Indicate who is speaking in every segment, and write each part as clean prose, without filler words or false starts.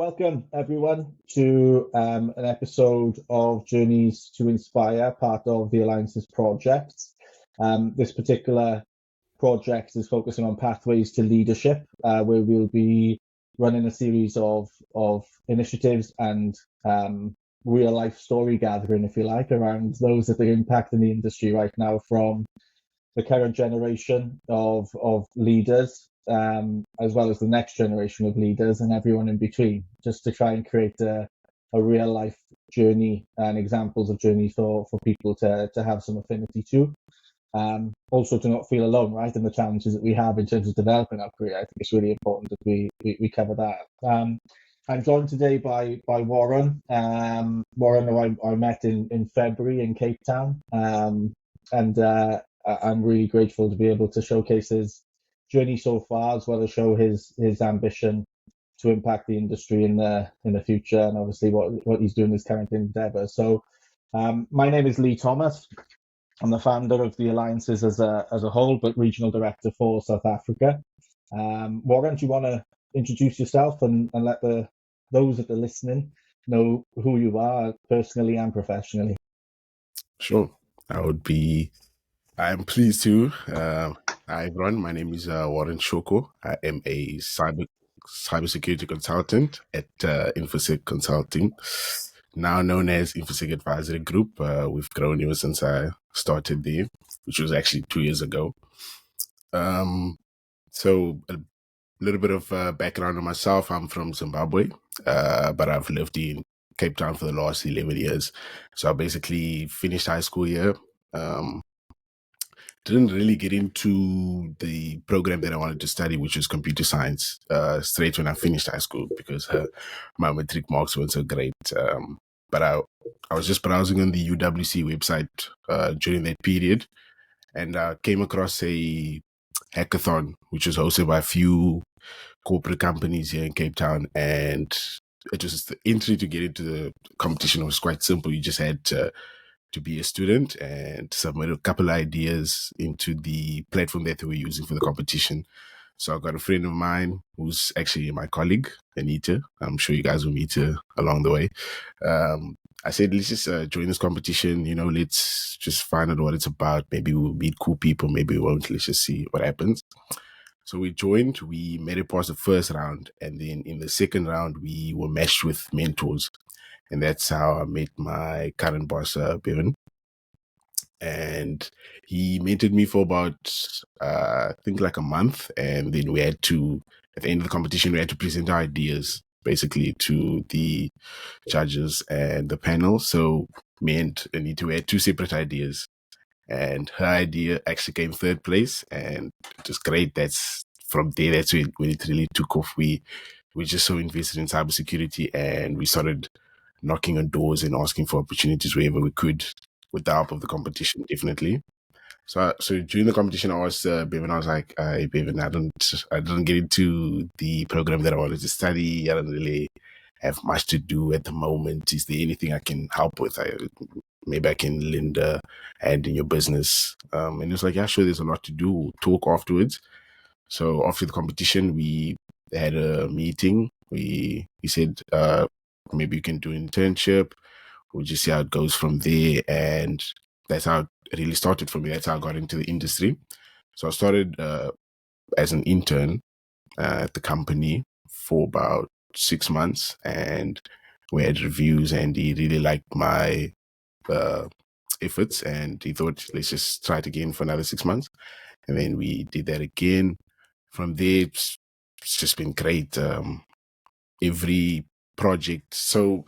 Speaker 1: welcome everyone to an episode of Journeys to Inspire, part of the Alliance's project. This particular project is focusing on pathways to leadership, where we'll be running a series of initiatives and real life story gathering, if you like, around those that are impacting the industry right now, from the current generation of leaders, as well as the next generation of leaders and everyone in between, just to try and create a real life journey and examples of journeys for people to have some affinity to. Also to not feel alone, right, in the challenges that we have in terms of developing our career. I think it's really important that we cover that. I'm joined today by Warren. Warren, who I met in February in Cape Town, and I'm really grateful to be able to showcase his journey so far, as well as show his ambition to impact the industry in the future, and obviously what he's doing in his current endeavour. So, my name is Lee Thomas. I'm the founder of the Alliances as a whole, but regional director for South Africa. Warren, do you want to introduce yourself and let those that are listening know who you are personally and professionally?
Speaker 2: Sure. I'm pleased to. Hi everyone, my name is Warren Shoko. I am a cybersecurity consultant at InfoSec Consulting, now known as InfoSec Advisory Group. We've grown ever since I started there, which was actually 2 years ago. So a little bit of background on myself. I'm from Zimbabwe, but I've lived in Cape Town for the last 11 years. So I basically finished high school here. Didn't really get into the program that I wanted to study, which was computer science, straight when I finished high school, because my matric marks weren't so great. But I was just browsing on the UWC website during that period, and I came across a hackathon, which was hosted by a few corporate companies here in Cape Town, and it was the entry to get into the competition was quite simple. You just had to be a student and submit a couple of ideas into the platform that they were using for the competition. So I got a friend of mine who's actually my colleague, Anita. I'm sure you guys will meet her along the way. I said, let's just join this competition. Let's just find out what it's about. Maybe we'll meet cool people. Maybe we won't. Let's just see what happens. So we joined. We made it past the first round. And then in the second round, we were matched with mentors. And that's how I met my current boss, Bevan. And he mentored me for about, I think like a month. And then we had to, at the end of the competition, we had to present our ideas basically to the judges and the panel. So me and Anita, we had two separate ideas. And her idea actually came third place. And it was great. From there, that's when it really took off. We just so invested in cybersecurity, and we started knocking on doors and asking for opportunities wherever we could, with the help of the competition, definitely. So during the competition, I asked Bevan, I was like, hey, Bevan, I didn't get into the program that I wanted to study. I don't really have much to do at the moment. Is there anything I can help with? Maybe I can lend a hand in your business. And he was like, yeah, sure, there's a lot to do. We'll talk afterwards. So after the competition, we had a meeting. He said, maybe you can do an internship. We'll just see how it goes from there. And that's how it really started for me. That's how I got into the industry. So I started as an intern at the company for about 6 months, and we had reviews, and he really liked my efforts, and he thought, let's just try it again for another 6 months. And then we did that again. From there, it's just been great. Every project. So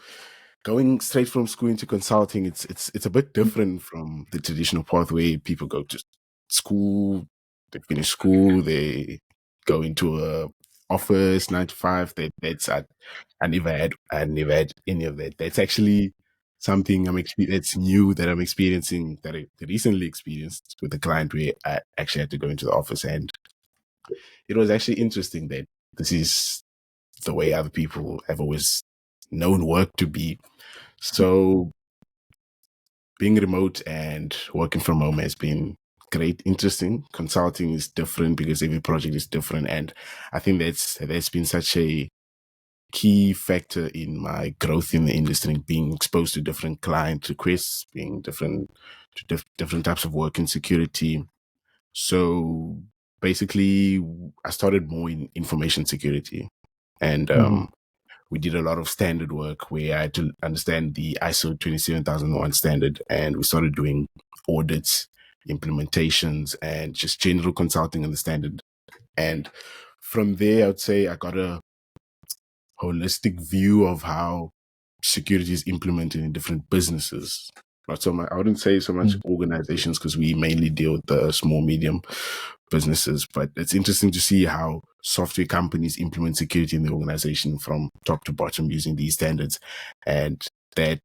Speaker 2: going straight from school into consulting, it's a bit different from the traditional pathway. People go to school, they finish school, they go into a office 9 to 5. I never had any of that. That's actually something that's new that I'm experiencing, that I recently experienced with a client where I actually had to go into the office, and it was actually interesting that this is the way other people have always known work to be. So being remote and working from home has been great, interesting. Consulting is different because every project is different, and I think that's been such a key factor in my growth in the industry, being exposed to different client requests, being different types of work in security. So basically, I started more in information security, and we did a lot of standard work where I had to understand the ISO 27001 standard, and we started doing audits, implementations, and just general consulting on the standard. And from there, I would say I got a holistic view of how security is implemented in different businesses. Not so much, I wouldn't say so much organizations, because we mainly deal with the small, medium businesses, but it's interesting to see how software companies implement security in the organization from top to bottom using these standards. And that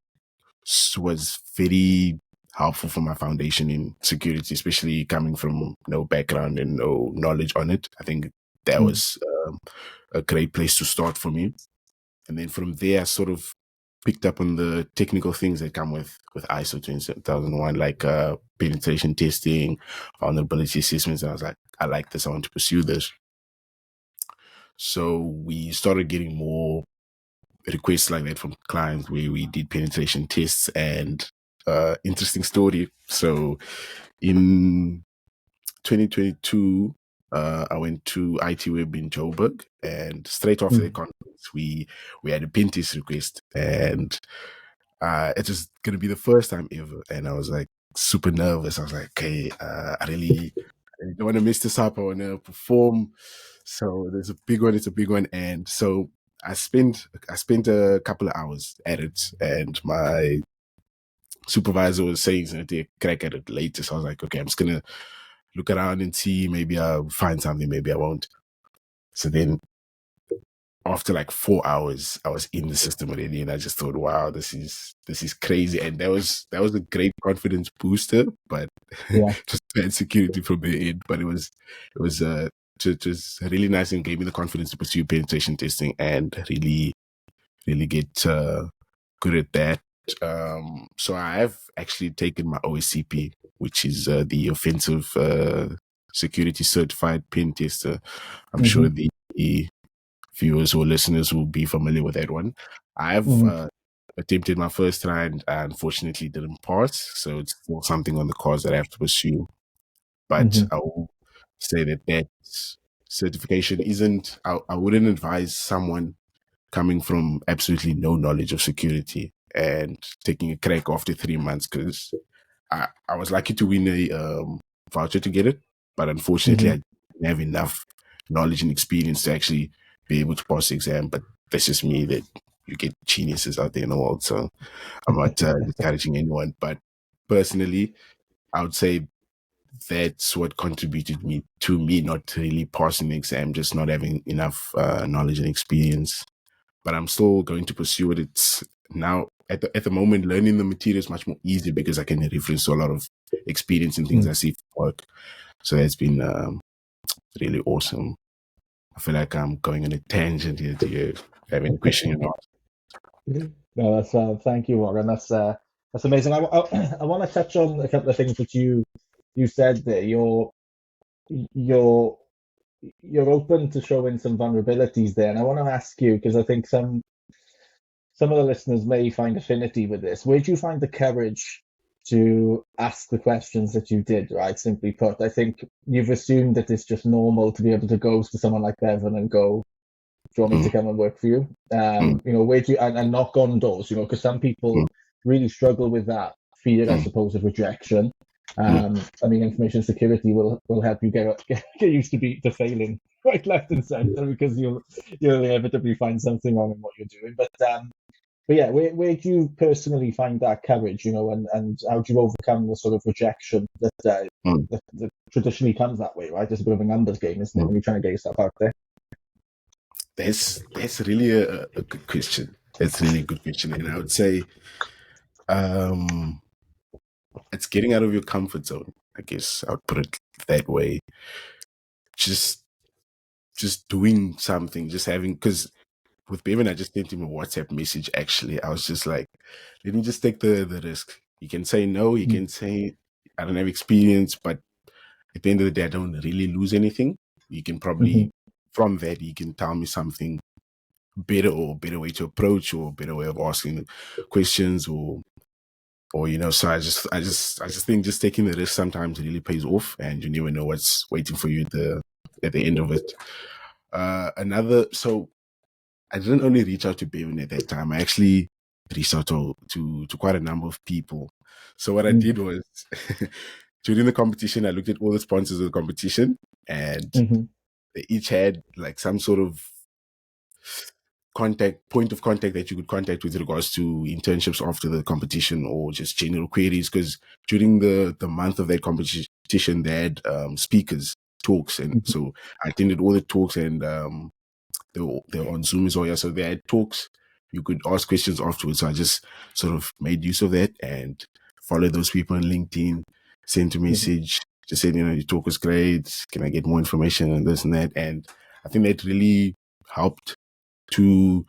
Speaker 2: was very helpful for my foundation in security, especially coming from no background and no knowledge on it. I think that was a great place to start for me. And then from there, I sort of picked up on the technical things that come with ISO 27001, like penetration testing, vulnerability assessments. And I was like, I like this. I want to pursue this. So we started getting more requests like that from clients where we did penetration tests. And interesting story. So in 2022, I went to IT Web in Joburg, and straight after the conference, we had a pen test request, and it was gonna be the first time ever, and I was like super nervous. I was like, okay, I really don't want to mess this up. I want to perform. So there's a big one. It's a big one, and so I spent a couple of hours at it, and my supervisor was saying he's gonna take a crack at it later. So I was like, okay, I'm just gonna look around and see, maybe I'll find something, maybe I won't. So then after like 4 hours, I was in the system already, and I just thought, wow, this is crazy. And that was a great confidence booster, but just bad security from the end. But it was just really nice, and gave me the confidence to pursue penetration testing and really get good at that. So I have actually taken my OSCP, which is the offensive security certified pen tester. I'm sure the viewers or listeners will be familiar with that one. I've attempted my first try, and I unfortunately didn't pass. So it's still something on the course that I have to pursue. But I will say that certification isn't, I wouldn't advise someone coming from absolutely no knowledge of security and taking a crack after 3 months, because I was lucky to win a voucher to get it, but unfortunately I didn't have enough knowledge and experience to actually be able to pass the exam. But that's just me, that you get geniuses out there in the world, so I'm not discouraging anyone. But personally, I would say that's what contributed to me not really passing the exam, just not having enough knowledge and experience. But I'm still going to pursue it. It's now at the moment, learning the material is much more easy because I can reference to a lot of experience and things I see from work. So it's been really awesome. I feel like I'm going on a tangent here. Do you have any question or not?
Speaker 1: No, that's thank you, Warren. That's amazing. I want to touch on a couple of things that you said there. You're open to showing some vulnerabilities there, and I want to ask you, because I think some of the listeners may find affinity with this. Where do you find the courage to ask the questions that you did? Right, simply put, I think you've assumed that it's just normal to be able to go to someone like Bevan and go, do you want me to come and work for you? Where do you, and knock on doors, because some people really struggle with that fear, I suppose, of rejection. I mean, information security will help you get used to failing right, left, and center, because you'll inevitably find something wrong in what you're doing. But yeah, where do you personally find that courage, and how do you overcome the sort of rejection that traditionally comes that way, right? It's a bit of a numbers game, isn't it, when you're trying to get yourself out there?
Speaker 2: That's really a good question. That's really a good question. And I would say it's getting out of your comfort zone, I guess I would put it that way. Just doing something, just having, because with Bevan, I just sent him a WhatsApp message. Actually, I was just like, let me just take the risk. You can say no, you can say I don't have experience, but at the end of the day, I don't really lose anything. You can probably, from that, you can tell me something better way to approach, or better way of asking questions, or so I just think just taking the risk sometimes really pays off, and you never know what's waiting for you at the end of it. So I didn't only reach out to Bevan at that time. I actually reached out to quite a number of people. So what I did was during the competition, I looked at all the sponsors of the competition, and
Speaker 1: Mm-hmm.
Speaker 2: they each had like some sort of point of contact that you could contact with regards to internships after the competition, or just general queries, because during the month of that competition they had speakers talks, and
Speaker 1: Mm-hmm.
Speaker 2: so I attended all the talks, and they were on Zoom as well. Yeah, so they had talks. You could ask questions afterwards. So I just sort of made use of that and followed those people on LinkedIn, sent a
Speaker 1: Mm-hmm.
Speaker 2: message, just said, your talk was great. Can I get more information and this and that? And I think that really helped to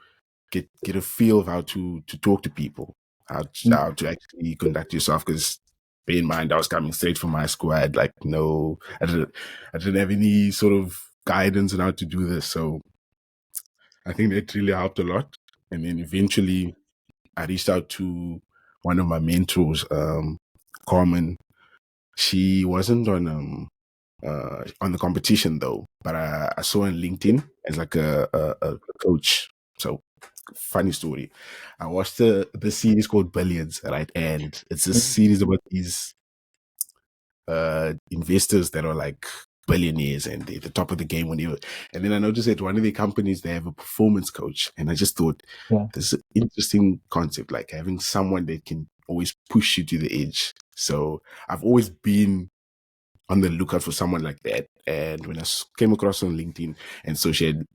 Speaker 2: get a feel of how to talk to people, how to actually conduct yourself. Because bear in mind, I was coming straight from high school. I had like I didn't have any sort of guidance on how to do this. So I think that really helped a lot. And then eventually I reached out to one of my mentors, Carmen. She wasn't on the competition though, but I saw her on LinkedIn as like a coach. So funny story. I watched the series called Billions, right? And it's a series about these investors that are like billionaires, and they're the top of the game whenever. And then I noticed that one of the companies, they have a performance coach, and I just thought
Speaker 1: Yeah.
Speaker 2: this is an interesting concept, like having someone that can always push you to the edge. So I've always been on the lookout for someone like that. And when I came across on LinkedIn, and so she had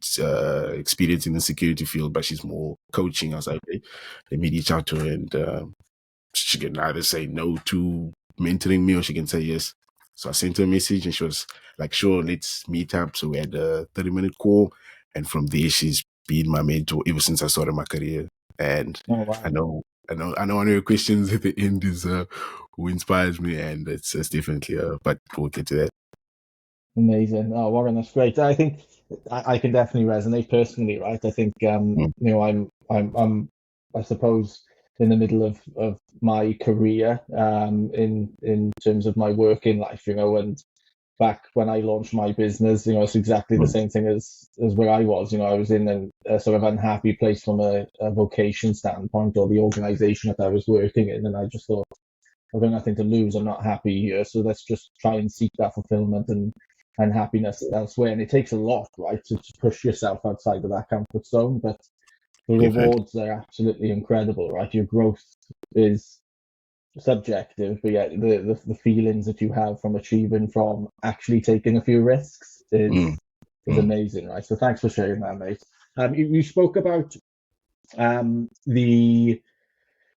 Speaker 2: experience in the security field, but she's more coaching, I was like, okay, let me reach out to her, and she can either say no to mentoring me, or she can say yes. So I sent her a message, and she was like, sure, let's meet up. So we had a 30-minute call. And from there, she's been my mentor ever since I started my career. And
Speaker 1: Oh
Speaker 2: I
Speaker 1: wow.
Speaker 2: know, one of your questions at the end is who inspires me, and it's definitely but we'll get to that.
Speaker 1: Amazing. Oh, Warren, that's great. I think I can definitely resonate personally, right? I think
Speaker 2: Mm,
Speaker 1: I suppose in the middle of my career, in terms of my working life, and back when I launched my business, it's exactly the
Speaker 2: mm,
Speaker 1: same thing as where I was. I was in a sort of unhappy place from a vocation standpoint, or the organization that I was working in, and I just thought, I've got nothing to lose. I'm not happy here, so let's just try and seek that fulfillment and happiness elsewhere. And it takes a lot, right, to push yourself outside of that comfort zone. But the
Speaker 2: definitely.
Speaker 1: rewards are absolutely incredible, right? Your growth is subjective, but yet the feelings that you have from actually taking a few risks
Speaker 2: Mm,
Speaker 1: is
Speaker 2: mm,
Speaker 1: amazing, right? So thanks for sharing that, mate. You spoke about the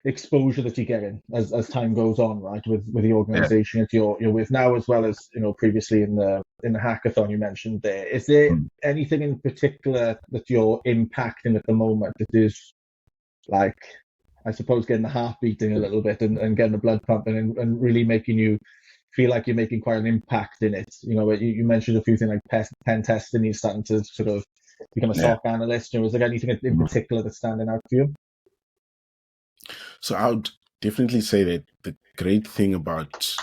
Speaker 1: exposure that you're getting as time goes on, right, with the
Speaker 2: yeah.
Speaker 1: organization that you're with now, as well as previously in the hackathon you mentioned there. Is there
Speaker 2: Mm.
Speaker 1: anything in particular that you're impacting at the moment that is, like, I suppose, getting the heart beating a little bit, and getting the blood pumping, and really making you feel like you're making quite an impact in it? You mentioned a few things like pen testing. You're starting to sort of become a
Speaker 2: Yeah.
Speaker 1: SOC analyst. Is there anything in
Speaker 2: Mm.
Speaker 1: particular that's standing out for you?
Speaker 2: So I would definitely say that the great thing about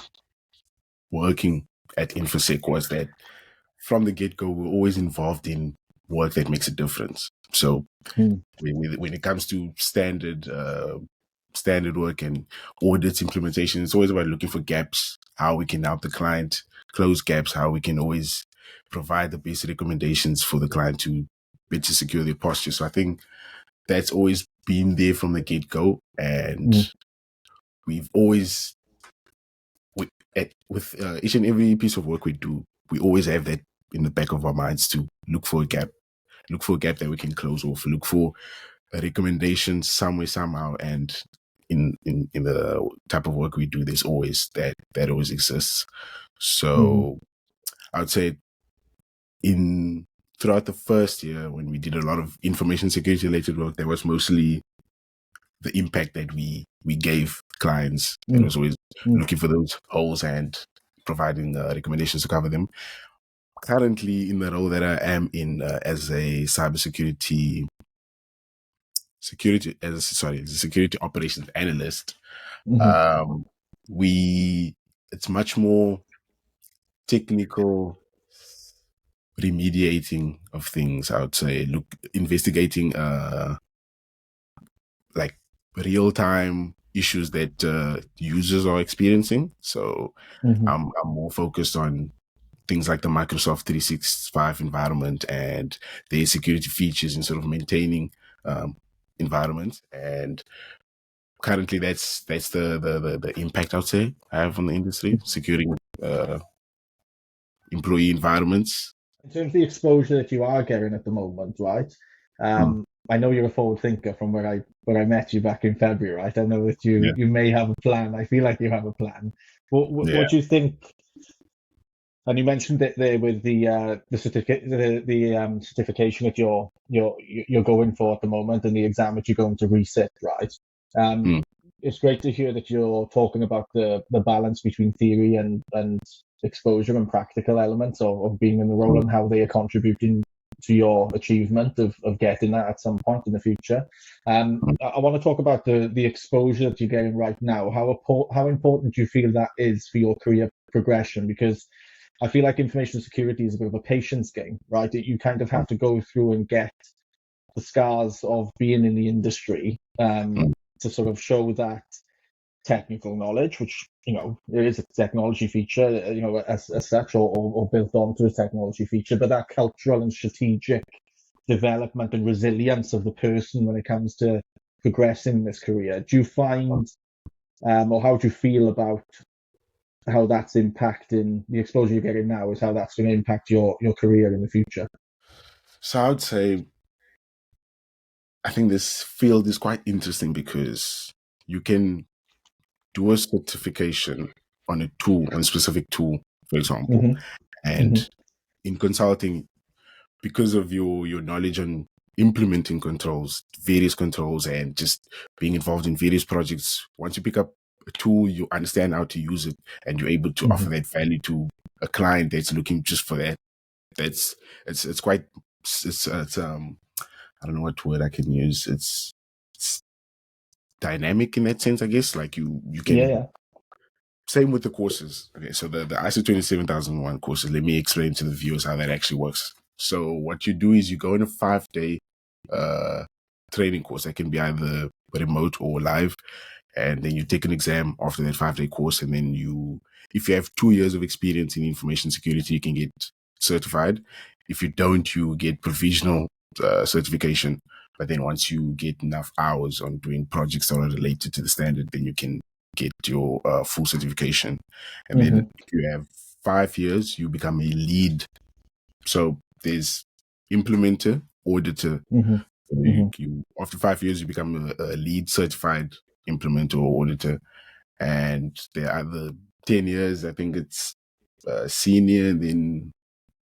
Speaker 2: working at InfoSec was that from the get-go, we're always involved in work that makes a difference. So
Speaker 1: Mm,
Speaker 2: when it comes to standard work and audits implementation, it's always about looking for gaps, how we can help the client close gaps, how we can always provide the best recommendations for the client to better secure their posture. So I think that's always been there from the get-go. And
Speaker 1: mm,
Speaker 2: we've always, with each and every piece of work we do, we always have that in the back of our minds to look for a gap that we can close off, look for a recommendation somewhere, somehow. And in the type of work we do, there's always that always exists.
Speaker 1: mm,
Speaker 2: So I would say in throughout the first year, when we did a lot of information security related work, that was mostly the impact that we gave clients. It
Speaker 1: mm,
Speaker 2: was always
Speaker 1: mm,
Speaker 2: looking for those holes and providing recommendations to cover them. Currently, in the role that I am in as a cybersecurity as a security operations analyst,
Speaker 1: Hmm.
Speaker 2: um, we it's much more technical remediating of things. I would say, investigating like real time issues that users are experiencing. So
Speaker 1: Hmm.
Speaker 2: I'm more focused on things like the Microsoft 365 environment and their security features in sort of maintaining um, environments. And currently, that's the impact I would say I have on the industry, securing uh, employee environments.
Speaker 1: In terms of the exposure that you are getting at the moment, right?
Speaker 2: Mm,
Speaker 1: I know you're a forward thinker from where I met you back in February, right? I know that
Speaker 2: yeah,
Speaker 1: you may have a plan. I feel like you have a plan.
Speaker 2: yeah.
Speaker 1: What do you think? And you mentioned it there with the certificate, the certification that you're going for at the moment, and the exam that you're going to resit, right? Um,
Speaker 2: Mm,
Speaker 1: it's great to hear that you're talking about the balance between theory and exposure and practical elements of being in the role
Speaker 2: mm,
Speaker 1: and how they are contributing to your achievement of getting that at some point in the future. I want to talk about the exposure that you're getting right now. How important do you feel that is for your career progression? Because I feel like information security is a bit of a patience game, right? You kind of
Speaker 2: mm,
Speaker 1: have to go through and get the scars of being in the industry
Speaker 2: mm,
Speaker 1: to sort of show that technical knowledge, which it is a technology feature, as such, or built onto a technology feature, but that cultural and strategic development and resilience of the person when it comes to progressing in this career. Do you find, or how do you feel about how that's impacting the exposure you're getting now? Is how that's going to impact your career in the future?
Speaker 2: So I would say I think this field is quite interesting because you can do a certification on a tool, on a specific tool, for example.
Speaker 1: Hmm. Hmm.
Speaker 2: And in consulting, because of your knowledge on implementing controls, various controls, and just being involved in various projects, once you pick up a tool, you understand how to use it, and you're able to offer
Speaker 1: Hmm.
Speaker 2: that value to a client that's looking just for that. That's it's quite it's I don't know what word I can use. It's dynamic in that sense, I guess. Like you
Speaker 1: Yeah,
Speaker 2: can
Speaker 1: yeah.
Speaker 2: same with the courses. Okay, so the ISO 27001 courses. Let me explain to the viewers how that actually works. So what you do is you go in a 5 day uh training course that can be either remote or live, and then you take an exam after that 5 day course, and then if you have 2 years of experience in information security, you can get certified. If you don't, you get provisional certification. But then once you get enough hours on doing projects that are related to the standard, then you can get your full certification. And then
Speaker 1: Hmm.
Speaker 2: if you have 5 years, you become a lead. So there's implementer, auditor.
Speaker 1: Hmm.
Speaker 2: So
Speaker 1: Hmm.
Speaker 2: you after 5 years, you become a lead certified implementer or auditor. And there are the 10 years, I think it's senior, then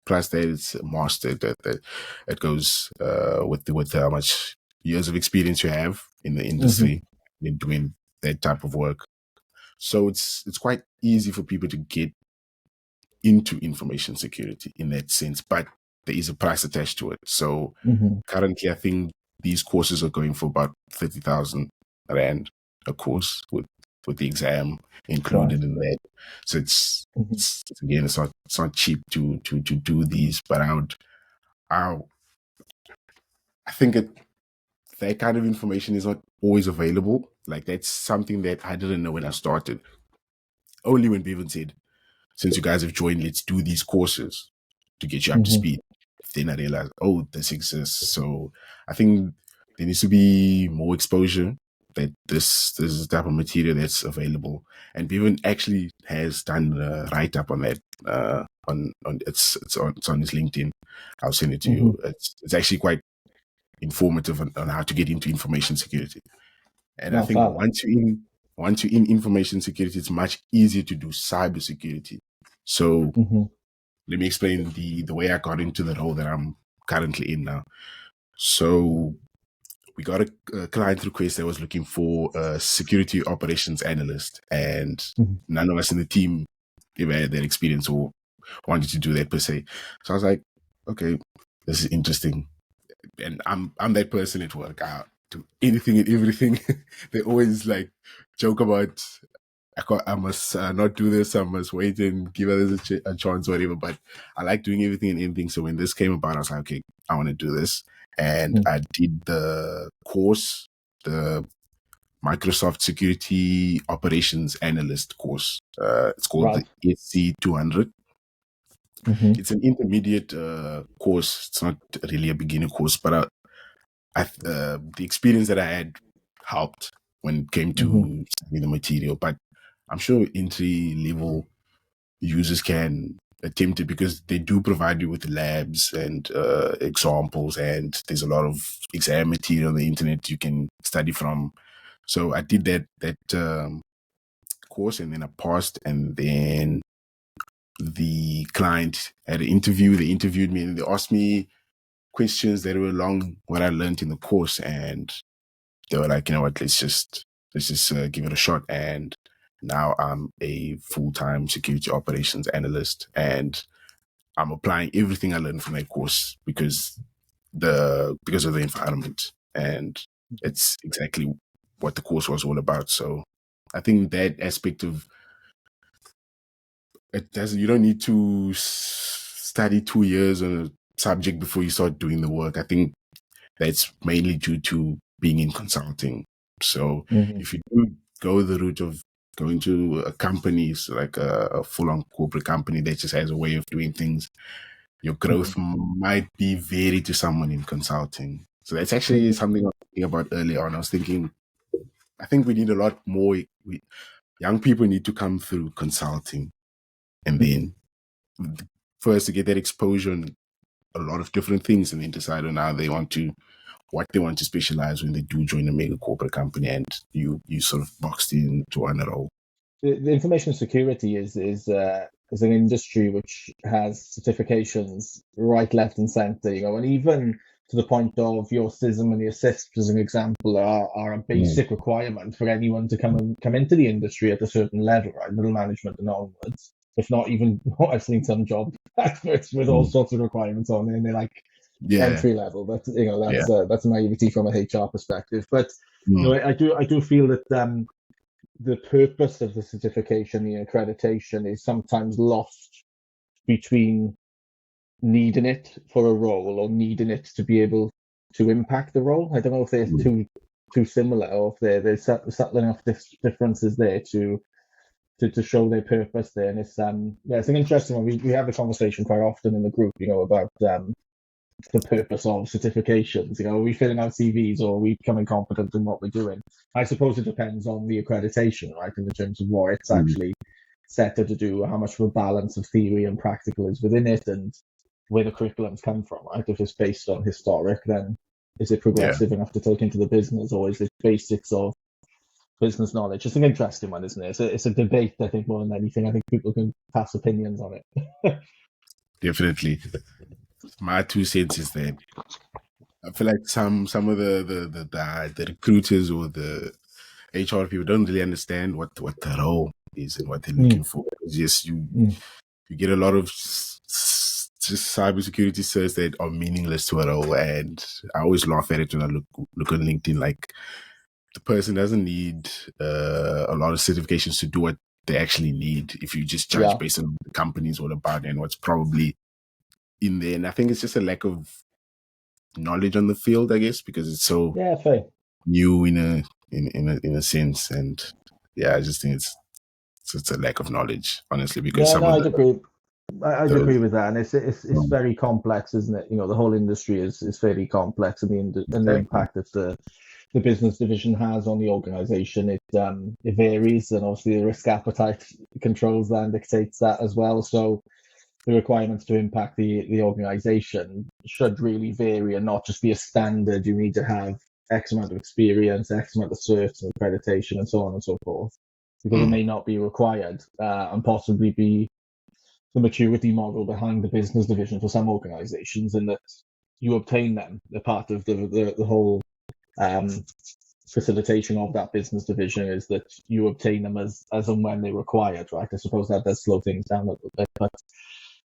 Speaker 2: plus that it's master. That it goes with how much years of experience you have in the
Speaker 1: Hmm.
Speaker 2: industry in doing that type of work. So it's quite easy for people to get into information security in that sense, but there is a price attached to it. So
Speaker 1: Hmm.
Speaker 2: currently, I think these courses are going for about 30,000 rand a course with the exam
Speaker 1: Right.
Speaker 2: included in that. So
Speaker 1: Hmm.
Speaker 2: again, it's not cheap to do these, but I I think that kind of information is not always available. Like that's something that I didn't know when I started. Only when Bevan said, since you guys have joined, let's do these courses to get you up to
Speaker 1: Hmm.
Speaker 2: speed. Then I realized, oh, this exists. So I think there needs to be more exposure that this is the type of material that's available. And Bevan actually has done a write up on that. On it's on his LinkedIn. I'll send it to
Speaker 1: Hmm.
Speaker 2: you. It's actually quite informative on how to get into information security. And I
Speaker 1: No,
Speaker 2: think
Speaker 1: fella.
Speaker 2: once you're in information security, it's much easier to do cyber security. So
Speaker 1: Hmm.
Speaker 2: let me explain the way I got into the role that I'm currently in now. So we got a client request that was looking for a security operations analyst, and
Speaker 1: Hmm.
Speaker 2: none of us in the team ever had that experience or wanted to do that per se. So I was like, okay, this is interesting, and I'm that person at work. do anything and everything. They always like joke about I must not do this. I must wait and give others a chance, whatever. But I like doing everything and anything. So when this came about, I was like, okay, I want to do this, and I did the course, the Microsoft Security Operations Analyst course. It's called
Speaker 1: Right.
Speaker 2: the SC 200.
Speaker 1: Mm-hmm.
Speaker 2: It's an intermediate course. It's not really a beginner course, but the experience that I had helped when it came to studying the material. But I'm sure entry level users can attempt it because they do provide you with labs and examples, and there's a lot of exam material on the internet you can study from. So I did that course, and then I passed, and then the client had an interview. They interviewed me and they asked me questions that were along what I learned in the course, and they were like, you know what, let's just give it a shot. And now I'm a full-time security operations analyst, and I'm applying everything I learned from that course because of the environment, and it's exactly what the course was all about. So I think that aspect of it doesn't, you don't need to study 2 years on a subject before you start doing the work. I think that's mainly due to being in consulting. So if you do go the route of going to a company, so like a full-on corporate company that just has a way of doing things, your growth might be varied to someone in consulting. So that's actually something I was thinking about earlier on. I was thinking, I think we need a lot more. Young people need to come through consulting, and then first to get that exposure on a lot of different things, and then decide on how they want to, what they want to specialize when they do join a mega corporate company, and you sort of boxed into one role.
Speaker 1: The information security is an industry which has certifications right, left, and centre. And even to the point of your CISM and your CISP, as an example, are a basic requirement for anyone to come into the industry at a certain level, right, middle management and onwards. If not even, I've seen some job adverts with all sorts of requirements on it, and they're like entry level. But that's naivety from a HR perspective. But I do feel that the purpose of the certification, the accreditation, is sometimes lost between needing it for a role or needing it to be able to impact the role. I don't know if they're too similar, or if there's subtle enough differences there to show their purpose there. And it's it's an interesting one. We have the conversation quite often in the group, about the purpose of certifications. Are we filling out CVs, or are we becoming competent in what we're doing? I suppose it depends on the accreditation, right, in terms of what it's actually set to do, how much of a balance of theory and practical is within it, and where the curriculums come from, right? If it's based on historic, then is it progressive enough to take into the business, or is it basics of business knowledge? It's an interesting one, isn't it? It's a debate, I think, more than anything. I think people can pass opinions on it.
Speaker 2: Definitely. My 2 cents is that I feel like some of the recruiters or the HR people don't really understand what the role is and what they're looking for. Yes, you get a lot of just cybersecurity certs that are meaningless to a role, and I always laugh at it when I look on LinkedIn. Like, the person doesn't need a lot of certifications to do what they actually need. If you just judge based on what the company's all about and what's probably in there, and I think it's just a lack of knowledge on the field, I guess, because it's so new in a sense. And I just think it's a lack of knowledge, honestly, because
Speaker 1: I'd agree. I'd agree with that, and it's very complex, isn't it? The whole industry is fairly complex, and the impact that the business division has on the organisation, it varies, and obviously the risk appetite controls that and dictates that as well. So the requirements to impact the organisation should really vary, and not just be a standard. You need to have X amount of experience, X amount of certs and accreditation, and so on and so forth, because it may not be required, and possibly be the maturity model behind the business division for some organizations, in that you obtain them. They're part of the whole facilitation of that business division, is that you obtain them as and when they're required, right? I suppose that does slow things down a little bit, but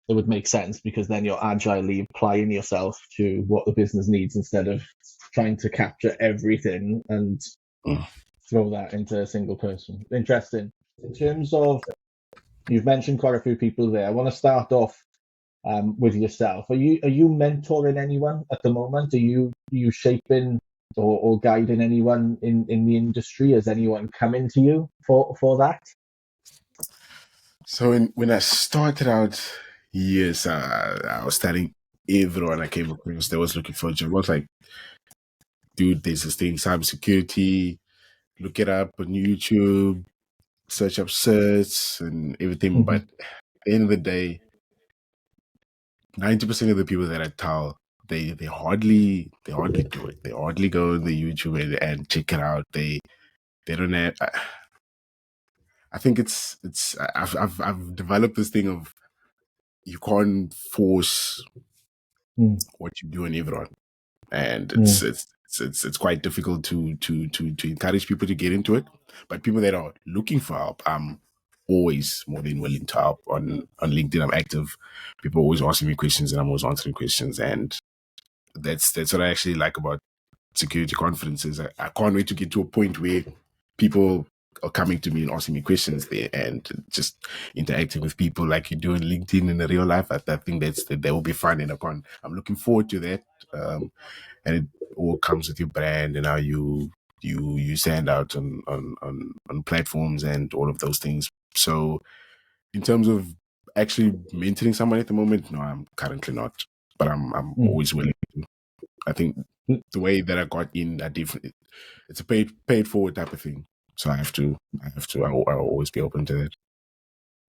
Speaker 1: it would make sense, because then you're agilely applying yourself to what the business needs instead of trying to capture everything and throw that into a single person. Interesting. In terms of, you've mentioned quite a few people there. I want to start off with yourself. Are you mentoring anyone at the moment? Are you shaping or guiding anyone in the industry? Has anyone come into you for that?
Speaker 2: So when I started out, yes, I was studying everyone I came across that was looking for a job. I was like, dude, there's this thing, cybersecurity. Look it up on YouTube, search up certs and everything.
Speaker 1: Mm-hmm.
Speaker 2: But at the end of the day, 90% of the people that I tell, they hardly do it. They hardly go on the YouTube and check it out. They don't have. I think I've developed this thing of you can't force what you do on everyone, and
Speaker 1: Mm-hmm.
Speaker 2: it's quite difficult to encourage people to get into it. But people that are looking for help, I'm always more than willing to help. On LinkedIn, I'm active. People are always asking me questions, and I'm always answering questions, and that's what I actually like about security conferences. I can't wait to get to a point where people are coming to me and asking me questions there, and just interacting with people like you do on LinkedIn in the real life. I think that will be fun, and I'm looking forward to that. And it all comes with your brand and how you stand out on platforms and all of those things. So in terms of actually mentoring someone at the moment, no, I'm currently not, but I'm always willing to. I think the way that I got in, it's a paid forward type of thing. So I'll always be open to that.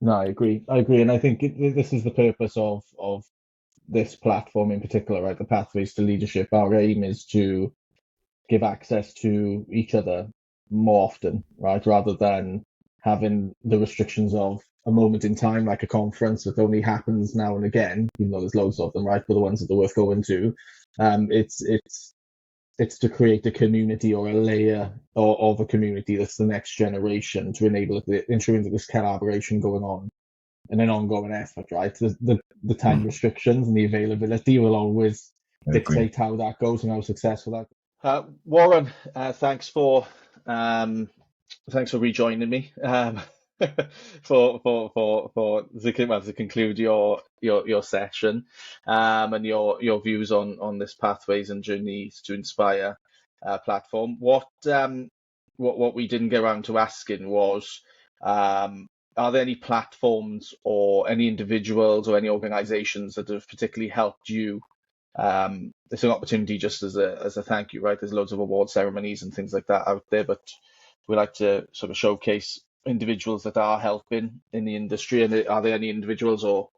Speaker 1: No, I agree, and I think this is the purpose of this platform in particular, right? The Pathways to Leadership. Our aim is to give access to each other more often, right? Rather than having the restrictions of a moment in time, like a conference that only happens now and again, even though there's loads of them, right? But the ones that are worth going to, it's to create a community or a layer of a community that's the next generation, to enable ensuring that this collaboration going on and an ongoing effort, right? The time restrictions and the availability will always
Speaker 2: I agree.
Speaker 1: dictate how that goes and how successful that. Warren, um, thanks for rejoining me. To conclude your session, and your views on this Pathways and Journeys to Inspire platform. What we didn't get around to asking was, are there any platforms or any individuals or any organizations that have particularly helped you? It's an opportunity just as a thank you, right? There's loads of award ceremonies and things like that out there, but we like to sort of showcase individuals that are helping in the industry. And are there any individuals or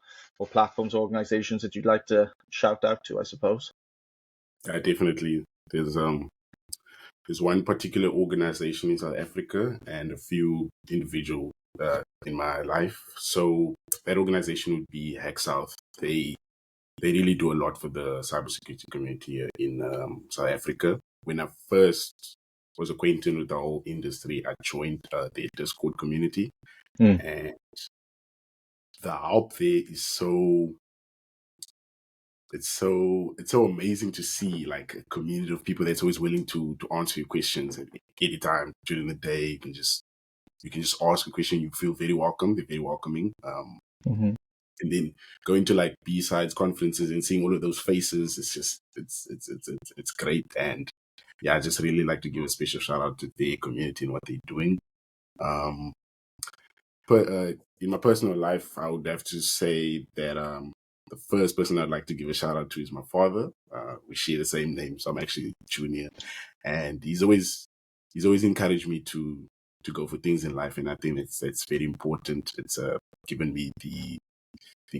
Speaker 1: platforms or organizations that you'd like to shout out to, I suppose?
Speaker 2: Definitely. There's one particular organization in South Africa and a few individual in my life. So that organization would be Hack South. They really do a lot for the cybersecurity community here in South Africa. When I first was acquainted with the whole industry, I joined their Discord community,
Speaker 1: Mm.
Speaker 2: and the help there is it's so amazing to see, like, a community of people that's always willing to answer your questions at any time during the day. You can just ask a question. You feel very welcome. They're very welcoming.
Speaker 1: Hmm.
Speaker 2: And then going to like B-sides conferences and seeing all of those faces, it's just it's great. And yeah, I just really like to give a special shout out to their community and what they're doing. Um, but in my personal life, I would have to say that the first person I'd like to give a shout out to is my father. We share the same name, so I'm actually junior, and he's always encouraged me to go for things in life, and I think it's very important. It's given me the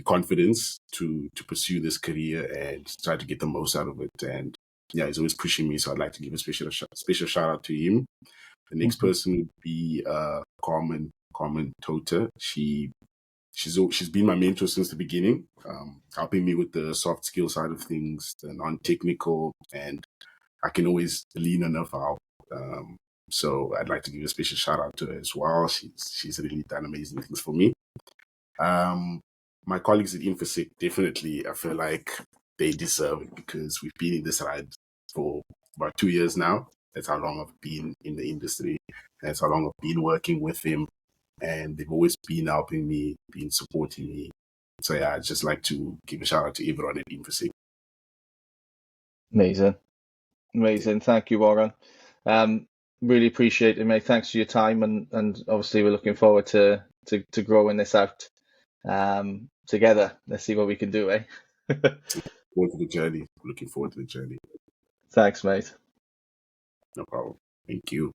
Speaker 2: confidence to pursue this career and try to get the most out of it. And yeah, he's always pushing me, so I'd like to give a special shout out to him. The next
Speaker 1: Hmm.
Speaker 2: person would be Carmen Tota. She's been my mentor since the beginning, helping me with the soft skill side of things, the non-technical, and I can always lean on her for help. So I'd like to give a special shout out to her as well. She's really done amazing things for me. Um, my colleagues at Infosec, definitely, I feel like they deserve it because we've been in this ride for about 2 years now. That's how long I've been in the industry. That's how long I've been working with them. And they've always been helping me, been supporting me. So yeah, I'd just like to give a shout out to everyone at Infosec.
Speaker 1: Amazing. Thank you, Warren. Really appreciate it, mate. Thanks for your time, and obviously we're looking forward to growing this out together. Let's see what we can do, eh?
Speaker 2: Forward to the journey. Looking forward to the journey.
Speaker 1: Thanks, mate.
Speaker 2: No problem. Thank you.